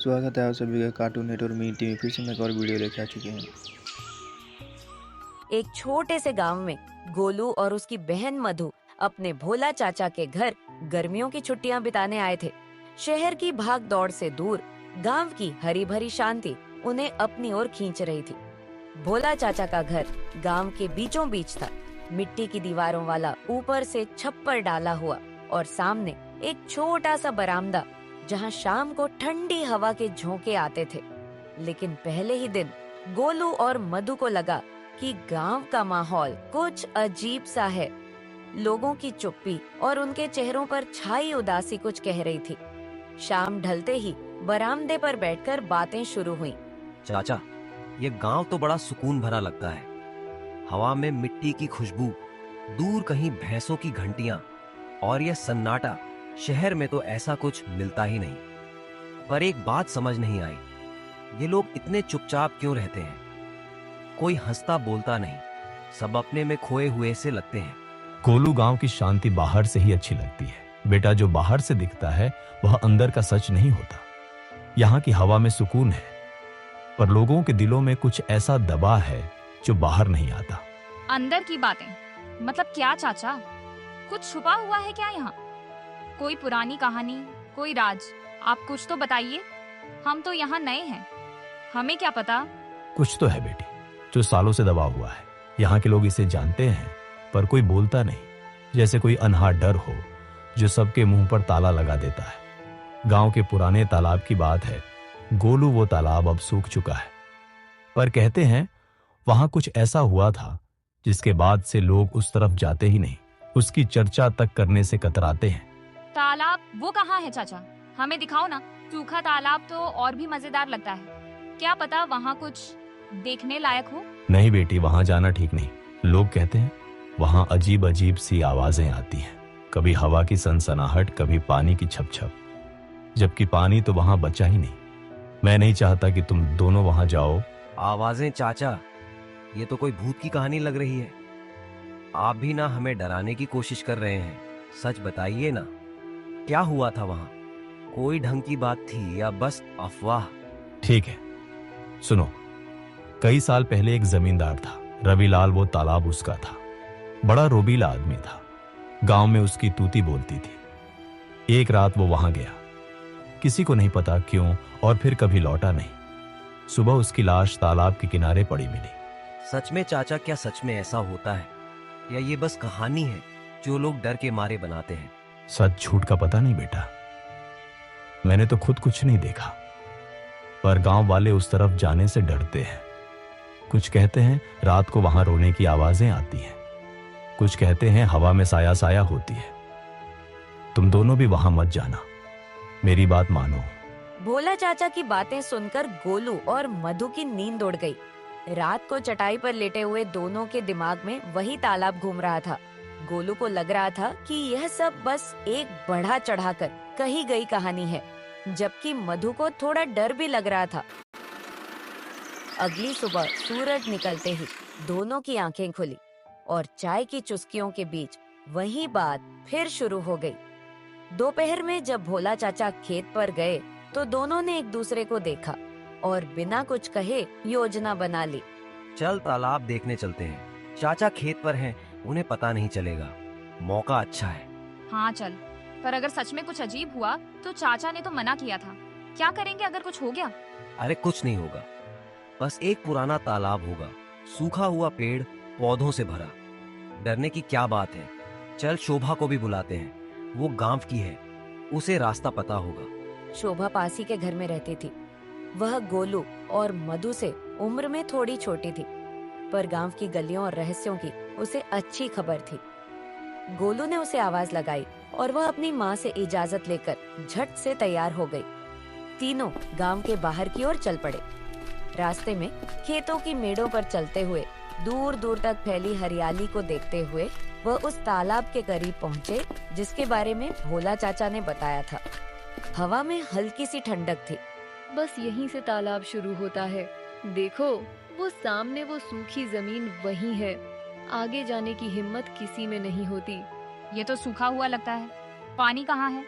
स्वागत है आप सभी का कार्टून नेटवर्क मी टीवी फिर से मैं एक और वीडियो लेके आ चुके हैं। एक छोटे से गांव में गोलू और उसकी बहन मधु अपने भोला चाचा के घर गर्मियों की छुट्टियां बिताने आए थे। शहर की भाग दौड़ से दूर गांव की हरी भरी शांति उन्हें अपनी ओर खींच रही थी। भोला चाचा का घर गांव के बीचों बीच था। मिट्टी की दीवारों वाला ऊपर से छप्पर डाला हुआ और सामने एक छोटा सा बरामदा जहां शाम को ठंडी हवा के झोंके आते थे। लेकिन पहले ही दिन गोलू और मधु को लगा कि गांव का माहौल कुछ अजीब सा है। लोगों की चुप्पी और उनके चेहरों पर छाई उदासी कुछ कह रही थी। शाम ढलते ही बरामदे पर बैठकर बातें शुरू हुई। चाचा, ये गांव तो बड़ा सुकून भरा लगता है। हवा में मिट्टी की खुशबू, दूर कहीं भैंसों की घंटियां और यह सन्नाटा। शहर में तो ऐसा कुछ मिलता ही नहीं। पर एक बात समझ नहीं आई, ये लोग इतने चुपचाप क्यों रहते हैं? कोई हंसता बोलता नहीं, सब अपने में खोए हुए से लगते हैं। गोलू, गांव की शांति बाहर से ही अच्छी लगती है बेटा। जो बाहर से दिखता है वह अंदर का सच नहीं होता। यहाँ की हवा में सुकून है, पर लोगों के दिलों में कुछ ऐसा दबा है जो बाहर नहीं आता। अंदर की बातें मतलब क्या चाचा? कुछ छुपा हुआ है क्या यहाँ? कोई पुरानी कहानी, कोई राज? आप कुछ तो बताइए। हम तो यहाँ नए हैं, हमें क्या पता। कुछ तो है बेटी जो सालों से दबा हुआ है। यहाँ के लोग इसे जानते हैं पर कोई बोलता नहीं, जैसे कोई अनहा डर हो जो सबके मुंह पर ताला लगा देता है। गांव के पुराने तालाब की बात है गोलू। वो तालाब अब सूख चुका है, पर कहते हैं वहां कुछ ऐसा हुआ था जिसके बाद से लोग उस तरफ जाते ही नहीं, उसकी चर्चा तक करने से कतराते हैं। तालाब वो कहाँ है चाचा? हमें दिखाओ ना। सूखा तालाब तो और भी मजेदार लगता है। क्या पता वहाँ कुछ देखने लायक हो। नहीं बेटी, वहां जाना ठीक नहीं। लोग कहते हैं वहां अजीब अजीब सी आवाजें आती हैं। कभी हवा की सनसनाहट, कभी पानी की छपछप, जबकि पानी तो वहां बचा ही नहीं। मैं नहीं चाहता कि तुम दोनों वहां जाओ। आवाजें चाचा, ये तो कोई भूत की कहानी लग रही है। आप भी ना हमें डराने की कोशिश कर रहे हैं। सच बताइए ना, क्या हुआ था वहां? कोई ढंग की बात थी या बस अफवाह? ठीक है, सुनो। कई साल पहले एक जमींदार था, रविलाल। वो तालाब उसका था। बड़ा रोबीला आदमी था। गांव में उसकी तूती बोलती थी। एक रात वो वहां गया, किसी को नहीं पता क्यों, और फिर कभी लौटा नहीं। सुबह उसकी लाश तालाब के किनारे पड़ी मिली। सच में चाचा, क्या सच में ऐसा होता है या ये बस कहानी है जो लोग डर के मारे बनाते हैं? सच झूठ का पता नहीं बेटा। मैंने तो खुद कुछ नहीं देखा, पर गांव वाले उस तरफ जाने से डरते हैं। कुछ कहते हैं रात को वहां रोने की आवाजें आती हैं, कुछ कहते हैं हवा में साया साया होती है। तुम दोनों भी वहां मत जाना, मेरी बात मानो। भोला चाचा की बातें सुनकर गोलू और मधु की नींद उड़ गई। रात को चटाई पर लेटे हुए दोनों के दिमाग में वही तालाब घूम रहा था। गोलू को लग रहा था कि यह सब बस एक बढ़ा चढ़ाकर कही गई कहानी है, जबकि मधु को थोड़ा डर भी लग रहा था। अगली सुबह सूरज निकलते ही दोनों की आंखें खुली और चाय की चुस्कियों के बीच वही बात फिर शुरू हो गई। दोपहर में जब भोला चाचा खेत पर गए तो दोनों ने एक दूसरे को देखा और बिना कुछ कहे योजना बना ली। चल तालाब देखने चलते हैं। चाचा खेत पर हैं, उन्हें पता नहीं चलेगा। मौका अच्छा है। हाँ चल, पर अगर सच में कुछ अजीब हुआ तो चाचा ने तो मना किया था। क्या करेंगे अगर कुछ हो गया? अरे कुछ नहीं होगा, बस एक पुराना तालाब होगा, सूखा हुआ पेड़, पौधों से भरा। डरने की क्या बात है? चल शोभा को भी बुलाते हैं, वो गांव की है, उसे रास्ता पता होगा। शोभा पासी के घर में रहती थी। वह गोलू और मधु से उम्र में थोड़ी छोटी थी, पर गांव की गलियों और रहस्यों की उसे अच्छी खबर थी। गोलू ने उसे आवाज लगाई और वह अपनी माँ से इजाजत लेकर झट से तैयार हो गई। तीनों गांव के बाहर की ओर चल पड़े। रास्ते में खेतों की मेड़ों पर चलते हुए दूर दूर तक फैली हरियाली को देखते हुए वह उस तालाब के करीब पहुँचे जिसके बारे में भोला चाचा ने बताया था। हवा में हल्की सी ठंडक थी। बस यहीं से तालाब शुरू होता है। देखो, वो सामने वो सूखी जमीन वही है। आगे जाने की हिम्मत किसी में नहीं होती। ये तो सूखा हुआ लगता है। पानी कहाँ है?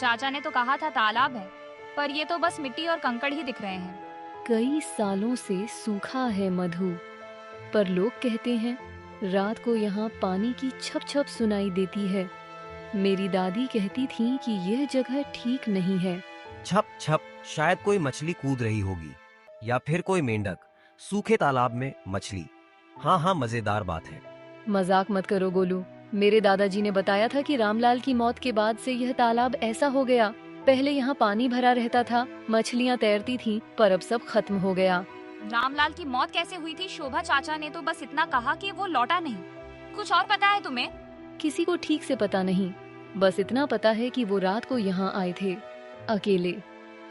चाचा ने तो कहा था तालाब है। पर ये तो बस मिट्टी और कंकड़ ही दिख रहे हैं। कई सालों से सूखा है मधु, पर लोग कहते हैं रात को यहाँ पानी की छप छप सुनाई देती है। मेरी दादी कहती थी कि यह जगह ठीक नहीं है। छप छप, शायद कोई मछली कूद रही होगी या फिर कोई मेंढक। सूखे तालाब में मछली, हाँ हाँ, मजेदार बात है। मजाक मत करो गोलू। मेरे दादाजी ने बताया था कि रामलाल की मौत के बाद से यह तालाब ऐसा हो गया। पहले यहाँ पानी भरा रहता था, मछलियाँ तैरती थीं, पर अब सब खत्म हो गया। रामलाल की मौत कैसे हुई थी? शोभा चाचा ने तो बस इतना कहा कि वो लौटा नहीं। कुछ और पता है तुम्हें? किसी को ठीक से पता नहीं, बस इतना पता है कि वो रात को यहाँ आए थे अकेले।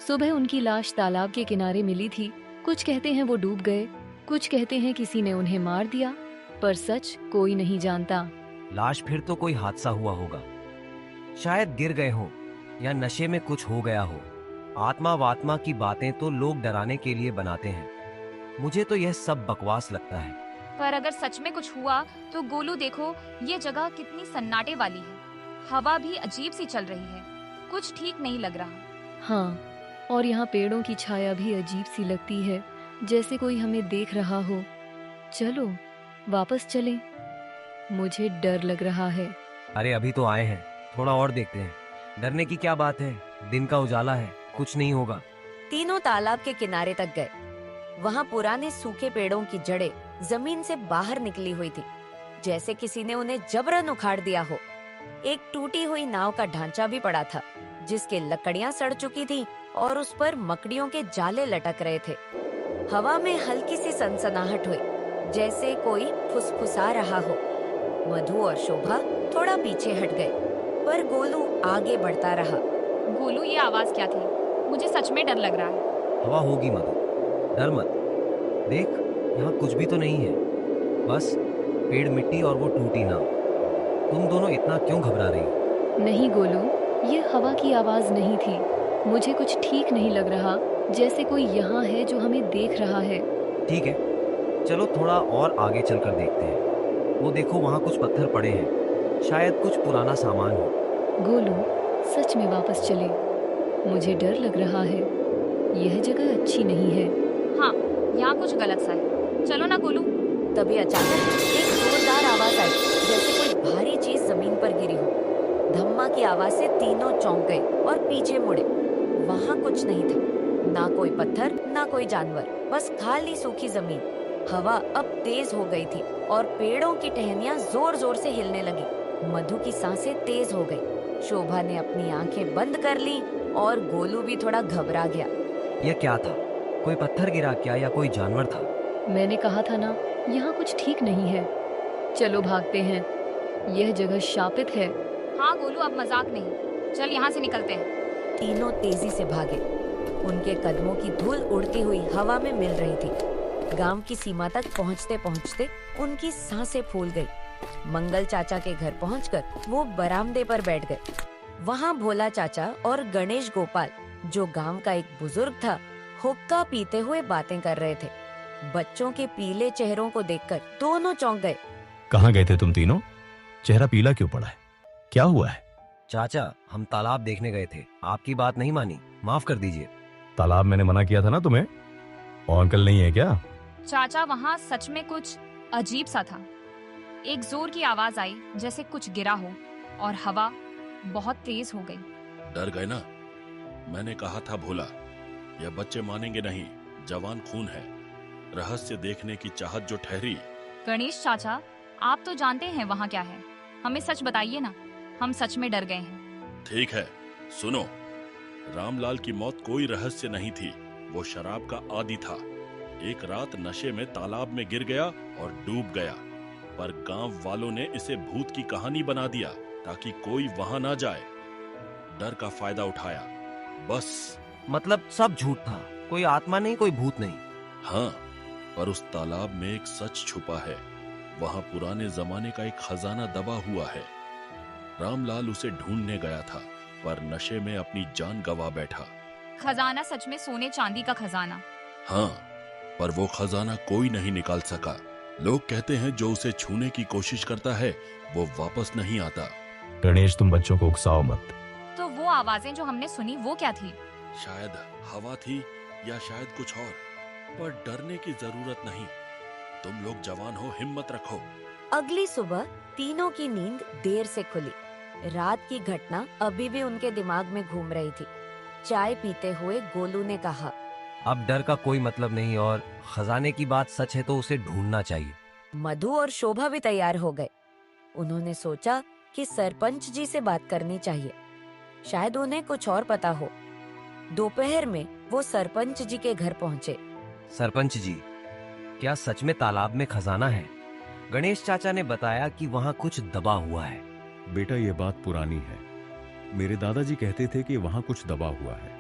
सुबह उनकी लाश तालाब के किनारे मिली थी। कुछ कहते हैं वो डूब गए, कुछ कहते हैं किसी ने उन्हें मार दिया, पर सच कोई नहीं जानता। लाश फिर तो कोई हादसा हुआ होगा, शायद गिर गए हो या नशे में कुछ हो गया हो। आत्मा वात्मा की बातें तो लोग डराने के लिए बनाते हैं। मुझे तो यह सब बकवास लगता है। पर अगर सच में कुछ हुआ तो गोलू देखो, ये जगह कितनी सन्नाटे वाली है। हवा भी अजीब सी चल रही है, कुछ ठीक नहीं लग रहा। हाँ, और यहाँ पेड़ों की छाया भी अजीब सी लगती है, जैसे कोई हमें देख रहा हो। चलो वापस चलें। मुझे डर लग रहा है। अरे अभी तो आए हैं, थोड़ा और देखते हैं। डरने की क्या बात है, दिन का उजाला है, कुछ नहीं होगा। तीनों तालाब के किनारे तक गए। वहाँ पुराने सूखे पेड़ों की जड़ें जमीन से बाहर निकली हुई थी, जैसे किसी ने उन्हें जबरन उखाड़ दिया हो। एक टूटी हुई नाव का ढांचा भी पड़ा था, जिसके लकड़ियां सड़ चुकी थी और उस पर मकड़ियों के जाले लटक रहे थे। हवा में हल्की सी सनसनाहट हुई, जैसे कोई फुसफुसा रहा हो। मधु और शोभा थोड़ा पीछे हट गए, पर गोलू आगे बढ़ता रहा। गोलू, ये आवाज क्या थी? मुझे सच में डर लग रहा है। हवा होगी मधु, डर मत। देख, यहाँ कुछ भी तो नहीं है, बस पेड़, मिट्टी और वो टूटी नाव। तुम दोनों इतना क्यों घबरा रही हो? नहीं गोलू, ये हवा की आवाज नहीं थी। मुझे कुछ ठीक नहीं लग रहा, जैसे कोई यहाँ है जो हमें देख रहा है। ठीक है, चलो थोड़ा और आगे चलकर देखते हैं। वो देखो, वहाँ कुछ पत्थर पड़े हैं, शायद कुछ पुराना सामान हो। गोलू, सच में वापस चले। मुझे डर लग रहा है, यह जगह अच्छी नहीं है। हाँ, यहाँ कुछ गलत सा है। चलो ना गोलू। तभी अचानक एक जोरदार आवाज आई, जैसे कोई भारी चीज जमीन पर गिरी हो। धम्मा की आवाज से तीनों चौंक गए और पीछे मुड़े। वहाँ कुछ नहीं था, ना कोई पत्थर, ना कोई जानवर, बस खाली सूखी जमीन। हवा अब तेज हो गई थी और पेड़ों की टहनियां जोर जोर से हिलने लगी। मधु की सांसें तेज हो गई। शोभा ने अपनी आंखें बंद कर ली और गोलू भी थोड़ा घबरा गया। यह क्या था? कोई पत्थर गिरा क्या या कोई जानवर था? मैंने कहा था ना, यहाँ कुछ ठीक नहीं है। चलो भागते हैं, यह जगह शापित है। हाँ गोलू, अब मजाक नहीं, चल यहाँ से निकलते हैं। तीनों तेजी से भागे। उनके कदमों की धूल उड़ती हुई हवा में मिल रही थी। गांव की सीमा तक पहुंचते पहुंचते उनकी सांसें फूल गई। मंगल चाचा के घर पहुंचकर वो बरामदे पर बैठ गए। वहाँ भोला चाचा और गणेश गोपाल, जो गांव का एक बुजुर्ग था, हुक्का पीते हुए बातें कर रहे थे। बच्चों के पीले चेहरों को देखकर दोनों चौंक गए। कहाँ गए थे तुम तीनों? चेहरा पीला क्यों पड़ा है? क्या हुआ है? चाचा, हम तालाब देखने गए थे, आपकी बात नहीं मानी, माफ कर दीजिए। तालाब मैंने मना किया था ना तुम्हें? और अंकल नहीं है क्या? चाचा, वहाँ सच में कुछ अजीब सा था। एक जोर की आवाज आई, जैसे कुछ गिरा हो, और हवा बहुत तेज हो गई। डर गए ना? मैंने कहा था भोला, यह बच्चे मानेंगे नहीं, जवान खून है। रहस्य देखने की चाहत जो ठहरी। गणेश चाचा, आप तो जानते हैं वहाँ क्या है, हमें सच बताइए ना, हम सच में डर गए हैं। ठीक है, सुनो। रामलाल की मौत कोई रहस्य नहीं थी, वो शराब का आदी था। एक रात नशे में तालाब में गिर गया और डूब गया, पर गांव वालों ने इसे भूत की कहानी बना दिया ताकि कोई वहां ना जाए। डर का फायदा उठाया, बस। मतलब सब झूठ था, कोई आत्मा नहीं, कोई भूत नहीं। हाँ, पर उस तालाब में एक सच छुपा है। वहां पुराने जमाने का एक खजाना दबा हुआ है। रामलाल उसे ढूंढने गया था, पर नशे में अपनी जान गंवा बैठा। खजाना सच में सोने चांदी का खजाना? हाँ, पर वो खजाना कोई नहीं निकाल सका। लोग कहते हैं जो उसे छूने की कोशिश करता है वो वापस नहीं आता। गणेश, तुम बच्चों को उकसाओ मत। तो वो आवाजें जो हमने सुनी, वो क्या थी? शायद हवा थी या शायद कुछ और, पर डरने की जरूरत नहीं। तुम लोग जवान हो, हिम्मत रखो। अगली सुबह तीनों की नींद देर से खुली। रात की घटना अभी भी उनके दिमाग में घूम रही थी। चाय पीते हुए गोलू ने कहा, अब डर का कोई मतलब नहीं, और खजाने की बात सच है तो उसे ढूंढना चाहिए। मधु और शोभा भी तैयार हो गए। उन्होंने सोचा कि सरपंच जी से बात करनी चाहिए, शायद उन्हें कुछ और पता हो। दोपहर में वो सरपंच जी के घर पहुंचे। सरपंच जी, क्या सच में तालाब में खजाना है? गणेश चाचा ने बताया कि वहाँ कुछ दबा हुआ है। बेटा, ये बात पुरानी है। मेरे दादाजी कहते थे कि वहां कुछ दबा हुआ है।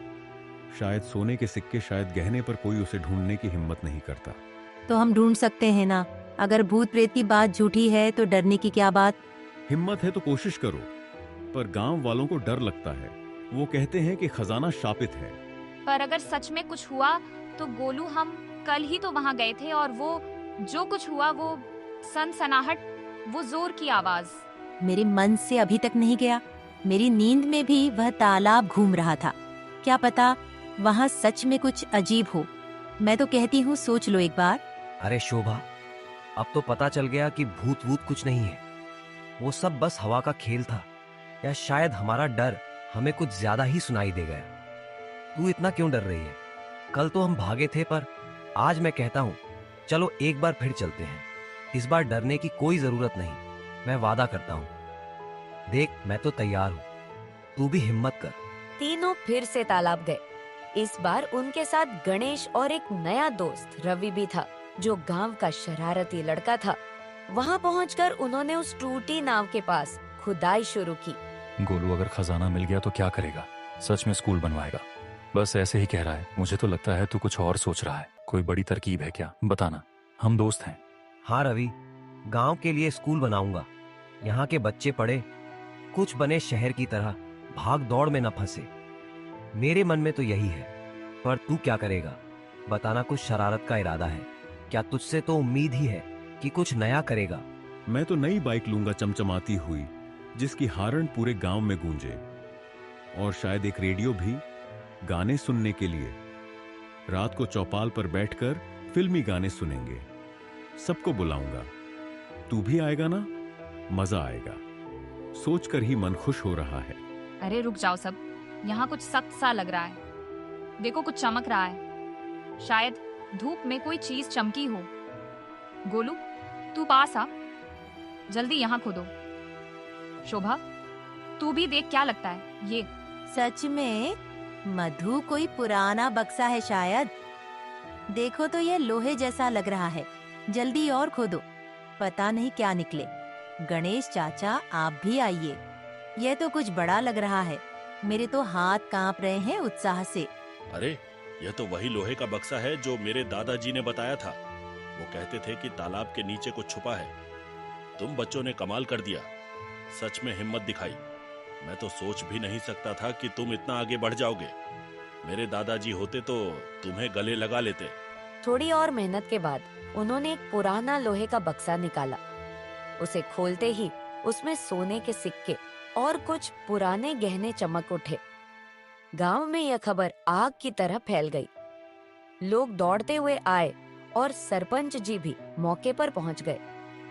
शायद सोने के सिक्के, शायद गहने, पर कोई उसे ढूंढने की हिम्मत नहीं करता। तो हम ढूंढ सकते हैं ना। अगर भूत प्रेत की बात झूठी है तो डरने की क्या बात। हिम्मत है तो कोशिश करो। पर गांव वालों को डर लगता है। वो कहते हैं कि खजाना शापित है। पर अगर सच में कुछ हुआ तो गोलू, हम कल ही तो वहाँ गए थे, और वो जो कुछ हुआ, वो सनसनाहट, वो जोर की आवाज मेरे मन से अभी तक नहीं गया। मेरी नींद में भी वह तालाब घूम रहा था। क्या पता वहाँ सच में कुछ अजीब हो। मैं तो कहती हूँ सोच लो एक बार। अरे शोभा, अब तो पता चल गया कि भूत वूत कुछ नहीं है। वो सब बस हवा का खेल था, या शायद हमारा डर हमें कुछ ज्यादा ही सुनाई दे गया। तू इतना क्यों डर रही है? कल तो हम भागे थे, पर आज मैं कहता हूँ चलो एक बार फिर चलते हैं। इस बार डरने की कोई जरूरत नहीं, मैं वादा करता हूँ। देख, मैं तो तैयार हूँ, तू भी हिम्मत कर। तीनों फिर से तालाब गए। इस बार उनके साथ गणेश और एक नया दोस्त रवि भी था, जो गांव का शरारती लड़का था। वहां पहुंचकर उन्होंने उस टूटी नाव के पास खुदाई शुरू की। गोलू, अगर खजाना मिल गया तो क्या करेगा? सच में स्कूल बनवाएगा? बस ऐसे ही कह रहा है। मुझे तो लगता है तू कुछ और सोच रहा है। कोई बड़ी तरकीब है क्या? बताना, हम दोस्त हैं। हाँ रवि, गांव के लिए स्कूल बनाऊंगा। यहाँ के बच्चे पढ़े, कुछ बने शहर की तरह, भाग दौड़ में न फंसे। मेरे मन में तो यही है। पर तू क्या करेगा? बताना, कुछ शरारत का इरादा है क्या? तुझसे तो उम्मीद ही है कि कुछ नया करेगा। मैं तो नई बाइक लूंगा, चमचमाती हुई, जिसकी हार्न पूरे गांव में गूंजे। और शायद एक रेडियो भी, गाने सुनने के लिए। रात को चौपाल पर बैठकर फिल्मी गाने सुनेंगे। सबको बुलाऊंगा। तू भी आएगा ना? मजा आएगा। सोचकर ही मन खुश हो रहा है। अरे रुक जाओ सब, यहाँ कुछ सख्त सा लग रहा है। देखो, कुछ चमक रहा है। शायद धूप में कोई चीज चमकी हो। गोलू, तू पास आ, जल्दी यहाँ खोदो। शोभा, तू भी देख, क्या लगता है ये? सच में मधु, कोई पुराना बक्सा है शायद। देखो तो ये लोहे जैसा लग रहा है। जल्दी और खोदो, पता नहीं क्या निकले। गणेश चाचा, आप भी आइए। यह तो कुछ बड़ा लग रहा है। मेरे तो हाथ कांप रहे हैं उत्साह से। अरे, यह तो वही लोहे का बक्सा है जो मेरे दादाजी ने बताया था। वो कहते थे कि तालाब के नीचे कुछ छुपा है। तुम बच्चों ने कमाल कर दिया, सच में हिम्मत दिखाई। मैं तो सोच भी नहीं सकता था कि तुम इतना आगे बढ़ जाओगे। मेरे दादाजी होते तो तुम्हें गले लगा लेते। थोड़ी और मेहनत के बाद उन्होंने एक पुराना लोहे का बक्सा निकाला। उसे खोलते ही उसमें सोने के सिक्के और कुछ पुराने गहने चमक उठे। गांव में यह खबर आग की तरह फैल गई। लोग दौड़ते हुए आए और सरपंच जी भी मौके पर पहुंच गए।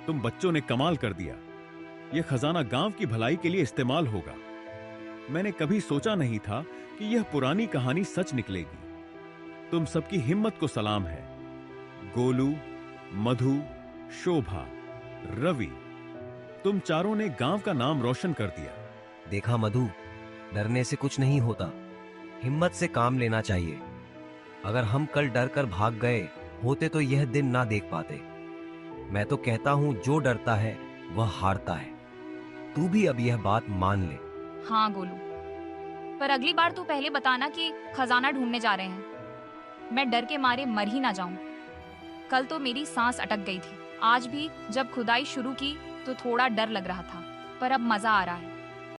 तुम बच्चों ने कमाल कर दिया। यह खजाना गांव की भलाई के लिए इस्तेमाल होगा। मैंने कभी सोचा नहीं था कि यह पुरानी कहानी सच निकलेगी। तुम सबकी हिम्मत को सलाम है। गोलू, मधु, शोभा, रवि, तुम चारों ने गांव का नाम रोशन कर दिया। देखा मधु, डरने से कुछ नहीं होता, हिम्मत से काम लेना चाहिए। अगर हम कल डर कर भाग गए होते तो यह दिन ना देख पाते। मैं तो कहता हूँ, जो डरता है वह हारता है। तू भी अब यह बात मान ले। हाँ गोलू, पर अगली बार तू पहले बताना कि खजाना ढूंढने जा रहे हैं। मैं डर के मारे मर ही ना जाऊं। कल तो मेरी सांस अटक गई थी। आज भी जब खुदाई शुरू की तो थोड़ा डर लग रहा था, पर अब मजा आ रहा है।